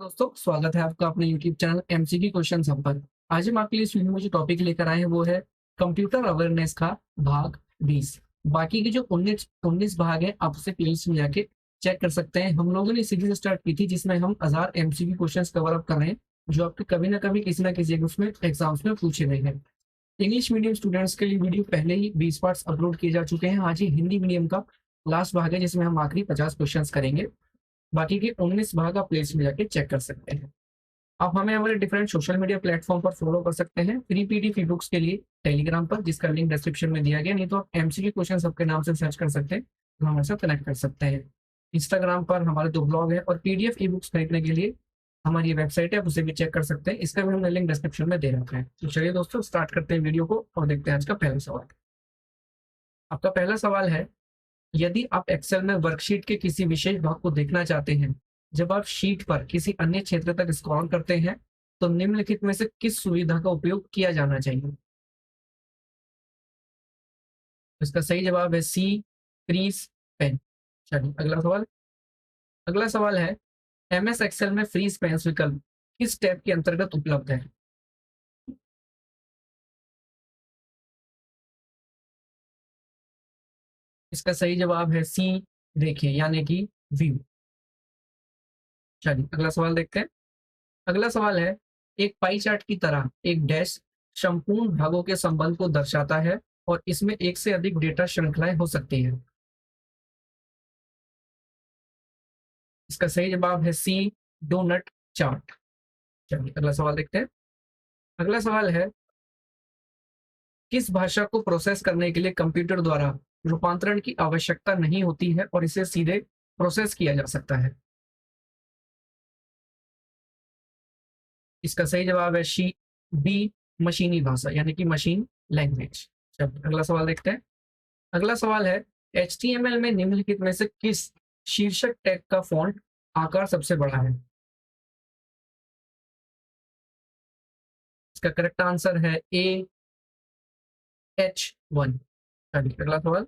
दोस्तों, स्वागत है आपका अपने YouTube channel MCQ question hub पर। आज हम आपके लिए इस वीडियो में जो टॉपिक लेकर आए हैं वो है कंप्यूटर अवेयरनेस का भाग 20। बाकी के जो 19 भाग हैं आप उसे प्लेलिस्ट में जाके चेक कर सकते हैं। हम लोगों ने सीरीज स्टार्ट की थी जिसमें हम 1000 एमसीक्यू क्वेश्चंस कवर अप कर रहे हैं जो आपके कभी ना कभी किसी ना किसी उसमें एग्जाम्स में पूछे गए हैं। इंग्लिश मीडियम स्टूडेंट्स के लिए वीडियो पहले ही 20 पार्ट्स अपलोड किए जा चुके हैं। आज ही हिंदी मीडियम का लास्ट भाग है जिसमें हम आखिरी 50 क्वेश्चंस करेंगे। बाकी के 19 भाग आप प्लेलिस्ट में जाके चेक कर सकते हैं। आप हमें हमारे डिफरेंट सोशल मीडिया प्लेटफॉर्म पर फॉलो कर सकते हैं। फ्री पीडीएफ ई बुक्स के लिए टेलीग्राम पर, जिसका लिंक डिस्क्रिप्शन में दिया गया, नहीं तो आप एमसीक्यू क्वेश्चन सबके नाम से सर्च कर सकते हैं, तो हमारे साथ कनेक्ट कर सकते हैं। इंस्टाग्राम पर हमारे 2 ब्लॉग है और पीडीएफ ई बुक्स खरीदने के लिए हमारी ये वेबसाइट है, आप उसे भी चेक कर सकते हैं। इसका भी हमने लिंक डिस्क्रिप्शन में दे रखा है। तो चलिए दोस्तों, स्टार्ट करते हैं वीडियो को और देखते हैं आज का पहला सवाल। आपका पहला सवाल है, यदि आप एक्सेल में वर्कशीट के किसी विशेष भाग को देखना चाहते हैं, जब आप शीट पर किसी अन्य क्षेत्र तक स्क्रॉल करते हैं, तो निम्नलिखित में से किस सुविधा का उपयोग किया जाना चाहिए? इसका सही जवाब है सी, फ्रीज पेन। चलिए अगला सवाल। अगला सवाल है, एमएस एक्सेल में फ्रीज पेन विकल्प किस टैब के अंतर्गत उपलब्ध है? इसका सही जवाब है सी, देखिए, यानी कि व्यू। चलिए अगला सवाल देखते हैं। अगला सवाल है, एक पाई चार्ट की तरह एक डैश संपूर्ण भागों के संबंध को दर्शाता है और इसमें एक से अधिक डेटा श्रृंखलाएं हो सकती हैं। इसका सही जवाब है सी, डोनट चार्ट। चलिए अगला सवाल देखते हैं। अगला सवाल है, किस भाषा को प्रोसेस करने के लिए कंप्यूटर द्वारा रूपांतरण की आवश्यकता नहीं होती है और इसे सीधे प्रोसेस किया जा सकता है? इसका सही जवाब है शी, बी, मशीनी भाषा, यानी कि मशीन लैंग्वेज। चलिए अगला सवाल देखते हैं। अगला सवाल है, एचटीएमएल में निम्नलिखित में से किस शीर्षक टैग का फॉन्ट आकार सबसे बड़ा है? इसका करेक्ट आंसर है ए, H1। चलिए अगला सवाल।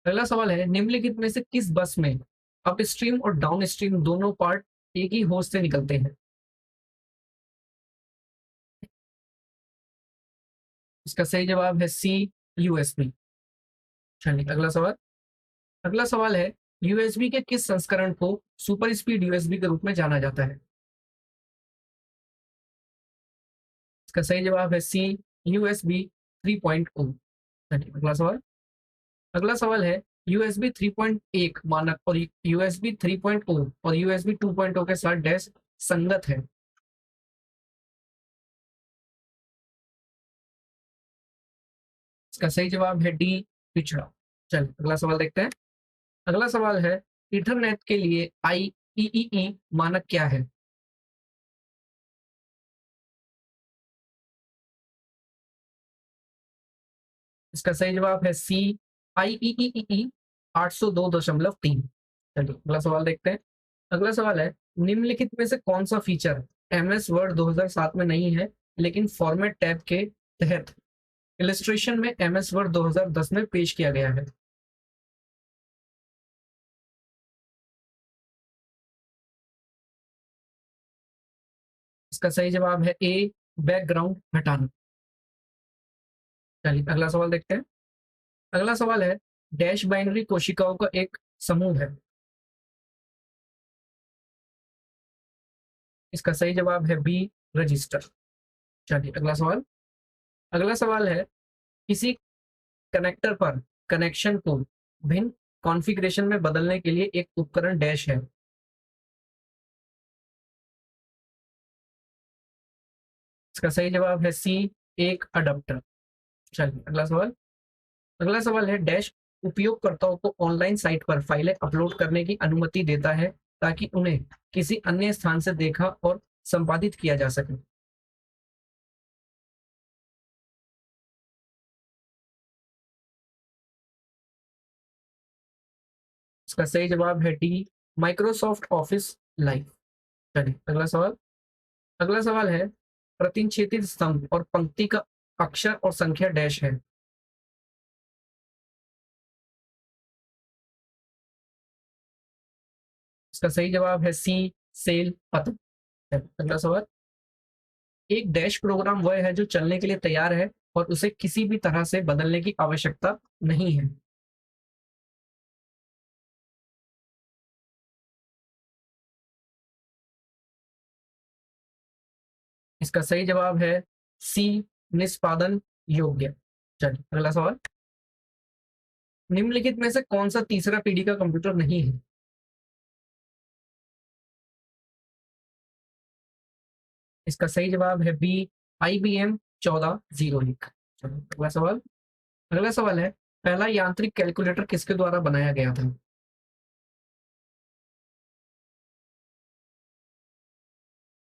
अगला सवाल है, निम्नलिखित में से किस बस में अपस्ट्रीम और डाउनस्ट्रीम दोनों पार्ट एक ही होज से निकलते हैं? इसका सही जवाब है सी, यूएसबी। चलिए अगला सवाल। अगला सवाल है, यूएसबी के किस संस्करण को सुपर स्पीड यूएसबी के रूप में जाना जाता है? इसका सही जवाब है सी, यूएसबी 3.0। चलिए अगला सवाल। अगला सवाल है, यूएसबी 3.1 मानक और यूएसबी 3.0 और यूएसबी 2.0 के साथ डैश संगत है। इसका सही जवाब है डी, पिछड़ा। चलिए अगला सवाल देखते हैं। अगला सवाल है, ईथरनेट के लिए आईईई मानक क्या है? इसका सही जवाब है सी, आईईई 802.3। चलिए अगला सवाल देखते हैं। अगला सवाल है, निम्नलिखित में से कौन सा फीचर एमएस वर्ड 2007 में नहीं है लेकिन फॉर्मेट टैब के तहत इलस्ट्रेशन में एमएस वर्ड 2010 में पेश किया गया है? इसका सही जवाब है ए, बैकग्राउंड हटाना। चलिए अगला सवाल देखते हैं। अगला सवाल है, डैश बाइनरी कोशिकाओं का एक समूह है। इसका सही जवाब है बी, रजिस्टर। चलिए अगला सवाल। अगला सवाल है, किसी कनेक्टर पर कनेक्शन को भिन्न कॉन्फ़िगरेशन में बदलने के लिए एक उपकरण डैश है। इसका सही जवाब है सी, एक अडाप्टर। चलिए अगला सवाल। अगला सवाल है, डैश उपयोगकर्ताओं को ऑनलाइन साइट पर फाइलें अपलोड करने की अनुमति देता है ताकि उन्हें किसी अन्य स्थान से देखा और संपादित किया जा सके। इसका सही जवाब है डी, माइक्रोसॉफ्ट ऑफिस लाइव। चलिए अगला सवाल। अगला सवाल है, प्रतिच्छेदित स्तंभ और पंक्ति का अक्षर और संख्या डैश है। इसका सही जवाब है सी, सेल पत्र। अगला सवाल, एक डैश प्रोग्राम वह है जो चलने के लिए तैयार है और उसे किसी भी तरह से बदलने की आवश्यकता नहीं है। इसका सही जवाब है सी, निष्पादन योग्य। चलिए अगला सवाल, निम्नलिखित में से कौन सा तीसरा पीढ़ी का कंप्यूटर नहीं है? इसका सही जवाब है बी, IBM 1401। चलिए अगला सवाल, अगला सवाल है, पहला यांत्रिक कैलकुलेटर किसके द्वारा बनाया गया था?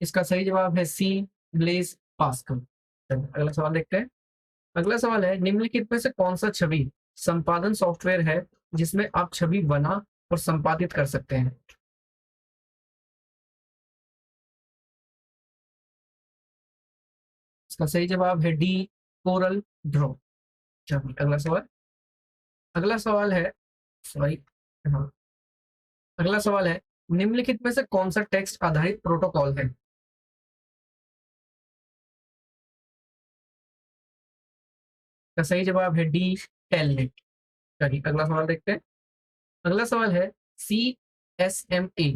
इसका सही जवाब है सी, ब्लेज पास्कल। चलिए अगला सवाल देखते हैं। अगला सवाल है, निम्नलिखित में से कौन सा छवि संपादन सॉफ्टवेयर है जिसमें आप छवि बना और संपादित कर सकते हैं? इसका सही जवाब है डी, कोरल ड्रॉ। चलिए अगला सवाल, अगला सवाल है, सॉरी, हाँ, अगला सवाल है, निम्नलिखित में से कौन सा टेक्स्ट आधारित प्रोटोकॉल है? इसका सही जवाब है डी, टेलनेट। चलिए अगला सवाल देखते हैं। अगला सवाल है, CSMA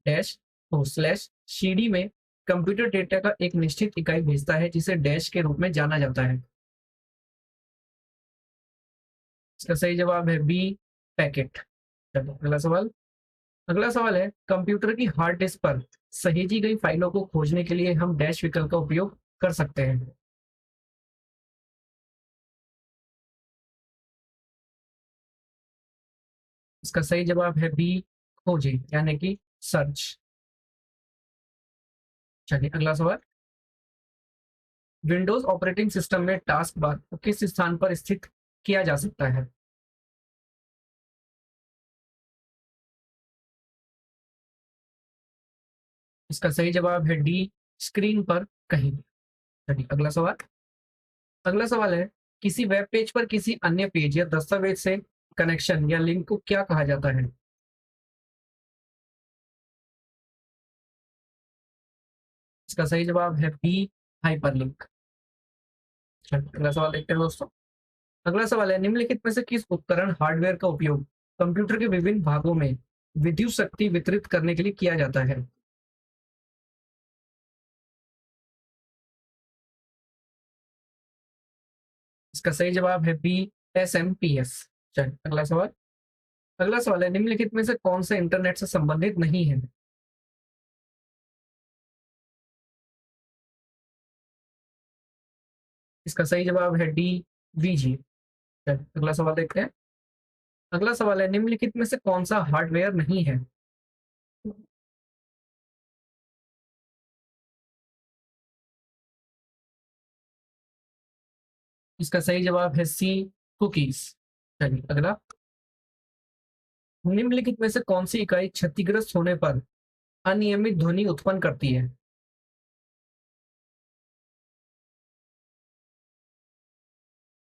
dash O slash CD में कंप्यूटर डेटा का एक निश्चित इकाई भेजता है जिसे डैश के रूप में जाना जाता है। इसका सही जवाब है बी, पैकेट। चलिए अगला सवाल, अगला सवाल है, कंप्यूटर की हार्ड डिस्क पर सहेजी गई फाइलों को खोजने के लिए हम डैश विकल्प का उपयोग कर सकते हैं। इसका सही जवाब है बी, खोजें यानी कि सर्च। चलिए अगला सवाल, विंडोज ऑपरेटिंग सिस्टम में टास्क बार को किस स्थान पर स्थित किया जा सकता है? इसका सही जवाब है डी, स्क्रीन पर कहीं। चलिए अगला सवाल, अगला सवाल है, किसी वेब पेज पर किसी अन्य पेज या दस्तावेज से कनेक्शन या लिंक को क्या कहा जाता है? इसका सही जवाब है बी, हाइपरलिंक। चलिए अगला सवाल देखते हैं दोस्तों। अगला सवाल है, निम्नलिखित में से किस उपकरण हार्डवेयर का उपयोग कंप्यूटर के विभिन्न भागों में विद्युत शक्ति वितरित करने के लिए किया जाता है? इसका सही जवाब है बी, SMPS। चलिए अगला सवाल, अगला सवाल है, निम्नलिखित में से कौन सा इंटरनेट से संबंधित नहीं है? इसका सही जवाब है डी, VG। चलिए अगला सवाल देखते हैं। अगला सवाल है, निम्नलिखित में से कौन सा हार्डवेयर नहीं है? इसका सही जवाब है सी, कुकीज। चलिए अगला, निम्नलिखित में से कौन सी इकाई क्षतिग्रस्त होने पर अनियमित ध्वनि उत्पन्न करती है?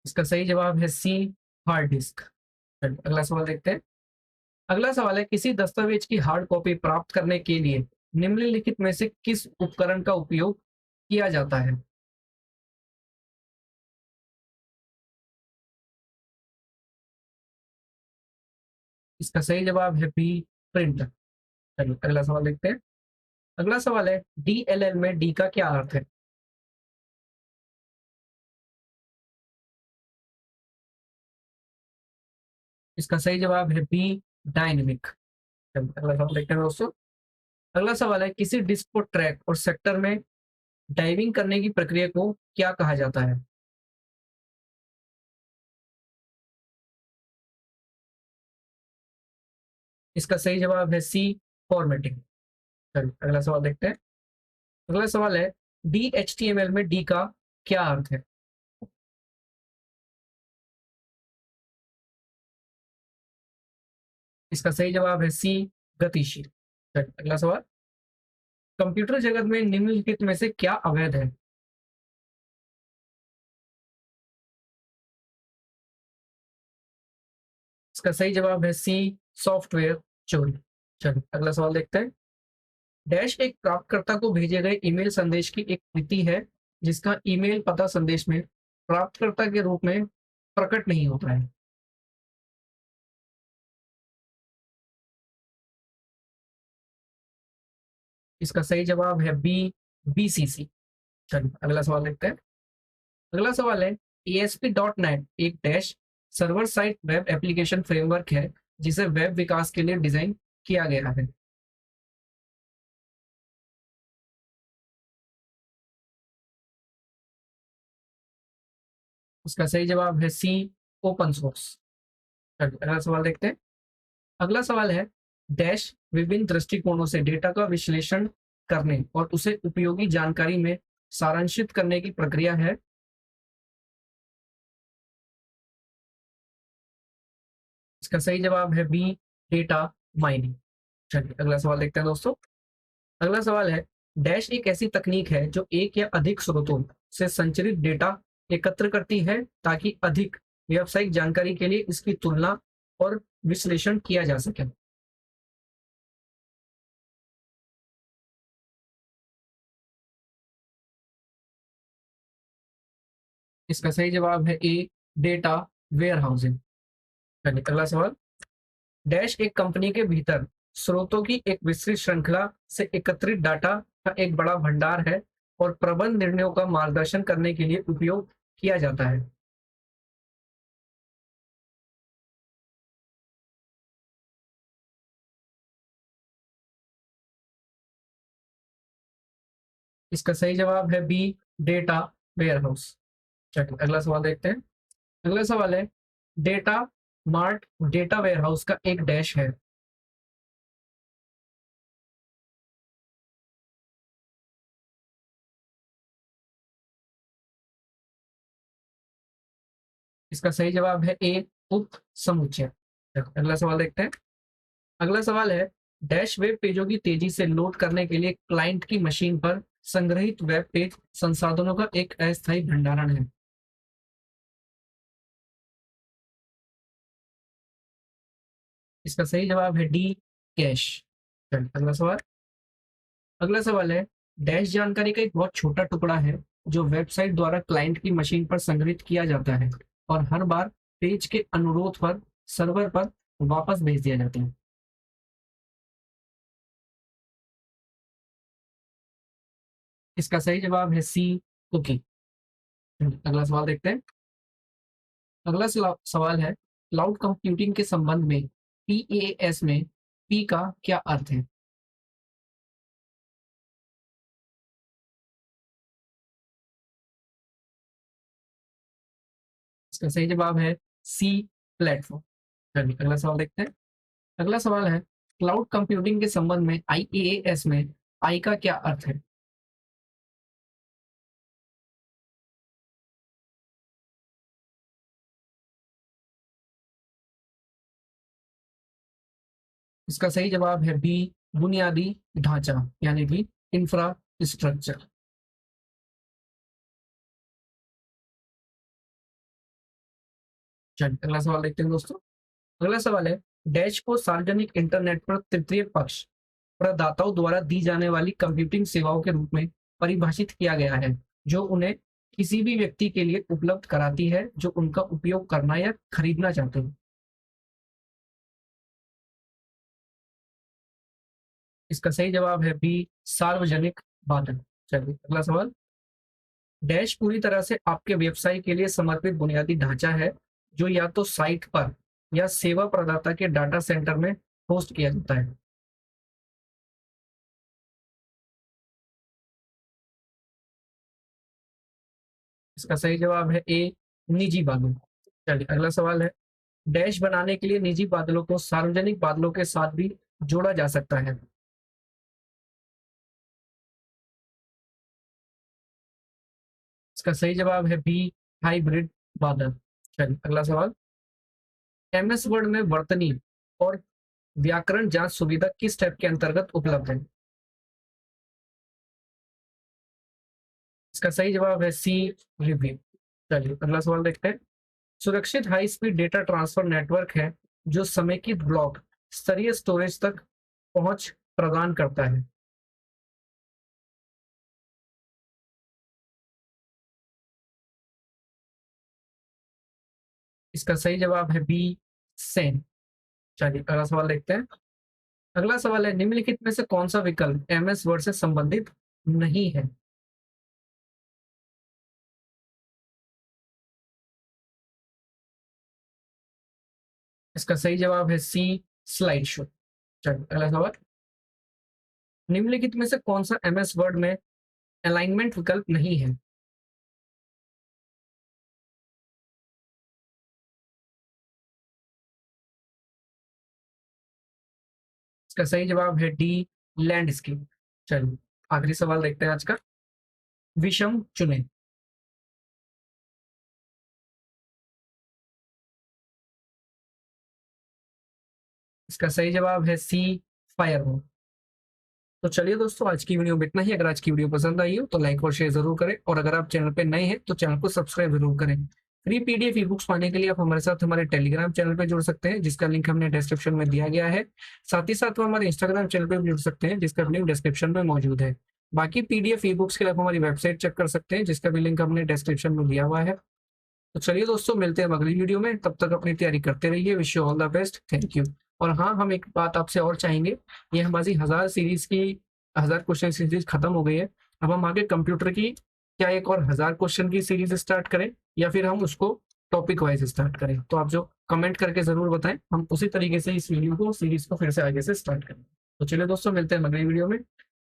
इसका सही जवाब है सी, हार्ड डिस्क। चलिए अगला सवाल देखते हैं। अगला सवाल है, किसी दस्तावेज की हार्ड कॉपी प्राप्त करने के लिए निम्नलिखित में से किस उपकरण का उपयोग किया जाता है? इसका सही जवाब है बी, प्रिंटर। चलिए अगला सवाल देखते हैं। अगला सवाल है, DLL में डी का क्या अर्थ है? इसका सही जवाब है बी, डायनेमिक। चलिए अगला सवाल देखते हैं दोस्तों। अगला सवाल है, किसी डिस्क को ट्रैक और सेक्टर में डाइविंग करने की प्रक्रिया को क्या कहा जाता है? इसका सही जवाब है सी, फॉर्मेटिंग। चलिए अगला सवाल देखते हैं। अगला सवाल है, DHTML में डी का क्या अर्थ है? इसका सही जवाब है सी, गतिशील। चलिए अगला सवाल, कंप्यूटर जगत में निम्नलिखित में से क्या अवैध है? इसका सही जवाब है सी, सॉफ्टवेयर चोरी। चलिए अगला सवाल देखते हैं। डैश एक प्राप्तकर्ता को भेजे गए ईमेल संदेश की एक प्रति है जिसका ईमेल पता संदेश में प्राप्तकर्ता के रूप में प्रकट नहीं होता है। इसका सही जवाब है बी, बीसीसी। चलिए अगला सवाल देखते हैं। अगला सवाल है, ASP.NET एक dash server side web application framework है जिसे वेब विकास के लिए डिजाइन किया गया है। उसका सही जवाब है सी, ओपन सोर्स। चलिए अगला सवाल देखते हैं। अगला सवाल है, डैश विभिन्न दृष्टिकोणों से डेटा का विश्लेषण करने और उसे उपयोगी जानकारी में सारांशित करने की प्रक्रिया है। इसका सही जवाब है बी, डेटा माइनिंग। चलिए अगला सवाल देखते हैं दोस्तों। अगला सवाल है, डैश एक ऐसी तकनीक है जो एक या अधिक स्रोतों से संचरित डेटा एकत्र करती है ताकि अधिक व्यावसायिक जानकारी के लिए इसकी तुलना और विश्लेषण किया जा सके। इसका सही जवाब है ए, डेटा वेयर हाउसिंग। चलिए अगला सवाल, डैश एक कंपनी के भीतर स्रोतों की एक विस्तृत श्रृंखला से एकत्रित डाटा का एक बड़ा भंडार है और प्रबंध निर्णयों का मार्गदर्शन करने के लिए उपयोग किया जाता है। इसका सही जवाब है बी, डेटा वेयर हाउस। चलिए अगला सवाल देखते हैं। अगला सवाल है, data mart data warehouse का एक डैश है। इसका सही जवाब है ए, उप समुच्चय। अगला सवाल देखते हैं। अगला सवाल है, डैश वेब पेजों की तेजी से लोड करने के लिए क्लाइंट की मशीन पर संग्रहित वेब पेज संसाधनों का एक अस्थायी भंडारण है। इसका सही जवाब है डी, कैश। चलिए अगला सवाल। अगला सवाल है, डैश जानकारी का एक बहुत छोटा टुकड़ा है जो वेबसाइट द्वारा क्लाइंट की मशीन पर संग्रहित किया जाता है और हर बार पेज के अनुरोध पर सर्वर पर वापस भेज दिया जाता है। इसका सही जवाब है सी, कुकी। अगला सवाल देखते हैं। अगला सवाल है, क्लाउड कंप्यूटिंग के संबंध में पीएएस में पी का क्या अर्थ है। इसका सही जवाब है सी, प्लेटफॉर्म। चलिए अगला सवाल देखते हैं। अगला सवाल है, क्लाउड कंप्यूटिंग के संबंध में आईएएस में आई का क्या अर्थ है। इसका सही जवाब है बी, बुनियादी ढांचा यानी कि इंफ्रास्ट्रक्चर। चलिए अगला सवाल देखते हैं दोस्तों। अगला सवाल है, डैश को सार्वजनिक इंटरनेट पर तृतीय पक्ष प्रदाताओं द्वारा दी जाने वाली कंप्यूटिंग सेवाओं के रूप में परिभाषित किया गया है जो उन्हें किसी भी व्यक्ति के लिए उपलब्ध कराती है जो उनका उपयोग करना या खरीदना चाहते हैं। इसका सही जवाब है बी, सार्वजनिक बांटन। चलिए अगला सवाल, डैश पूरी तरह से आपके व्यवसाय के लिए समर्पित बुनियादी ढांचा है जो या तो साइट पर या सेवा प्रदाता के डाटा सेंटर में होस्ट किया जाता है। इसका सही जवाब है ए, निजी बादल। चलिए अगला सवाल है, डैश बनाने के लिए निजी बादलों को सार्वजनिक बादलों के साथ भी जोड़ा जा सकता है। इसका सही जवाब है बी, हाइब्रिड बादल। चलिए अगला सवाल, एमएस वर्ड में वर्तनी और व्याकरण जांच सुविधा किस स्टेप के अंतर्गत उपलब्ध है। इसका सही जवाब है सी, रिव्यू। चलिए अगला सवाल देखते हैं। सुरक्षित high speed data transfer network है जो समेकित ब्लॉक स्तरीय स्टोरेज तक पहुंच प्रदान करता है। इसका सही जवाब है बी, सेन। चलिए अगला सवाल देखते हैं। अगला सवाल है, निम्नलिखित में से कौन सा विकल्प एमएस वर्ड से संबंधित नहीं है? इसका सही जवाब है सी, स्लाइड शो। चलिए अगला सवाल, निम्नलिखित में से कौन सा एमएस वर्ड में अलाइनमेंट विकल्प नहीं है? इसका सही जवाब है डी, लैंडस्केप। चलिए आखिरी सवाल देखते हैं आज का। विषम चुने। इसका सही जवाब है सी, फायरवॉल। तो चलिए दोस्तों, आज की वीडियो में इतना ही। अगर आज की वीडियो पसंद आई हो तो लाइक और शेयर जरूर करें, और अगर आप चैनल पे नए हैं तो चैनल को सब्सक्राइब जरूर करें। फ्री पीडीएफ ई बुक्स पाने के लिए आप हमारे साथ हमारे टेलीग्राम चैनल पे जुड़ सकते हैं, जिसका लिंक हमने डिस्क्रिप्शन में दिया गया है। साथ ही साथ वो हमारे इंस्टाग्राम चैनल पे भी जुड़ सकते हैं, जिसका लिंक डिस्क्रिप्शन में मौजूद है। बाकी पीडीएफ ई बुक्स के लिए आप हमारी वेबसाइट चेक कर सकते हैं, जिसका भी लिंक हमने डिस्क्रिप्शन में दिया हुआ है। तो चलिए दोस्तों, मिलते हैं अगली वीडियो में। तब तक अपनी तैयारी करते रहिए। Wish you all the best. Thank you. और हाँ, हम एक बात आपसे और चाहेंगे, ये हमारी 1000 क्वेश्चन सीरीज खत्म हो गई है। अब हम आगे कंप्यूटर की क्या एक और 1000 क्वेश्चन की सीरीज स्टार्ट करें, या फिर हम उसको टॉपिक वाइज स्टार्ट करें? तो आप जो कमेंट करके जरूर बताएं, हम उसी तरीके से इस वीडियो को, सीरीज को फिर से आगे से स्टार्ट करें। तो चलिए दोस्तों, मिलते हैं अगली वीडियो में।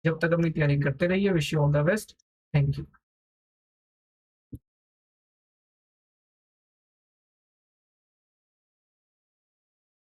जब तक अपनी तैयारी करते रहिए। Wish you all the best. Thank you.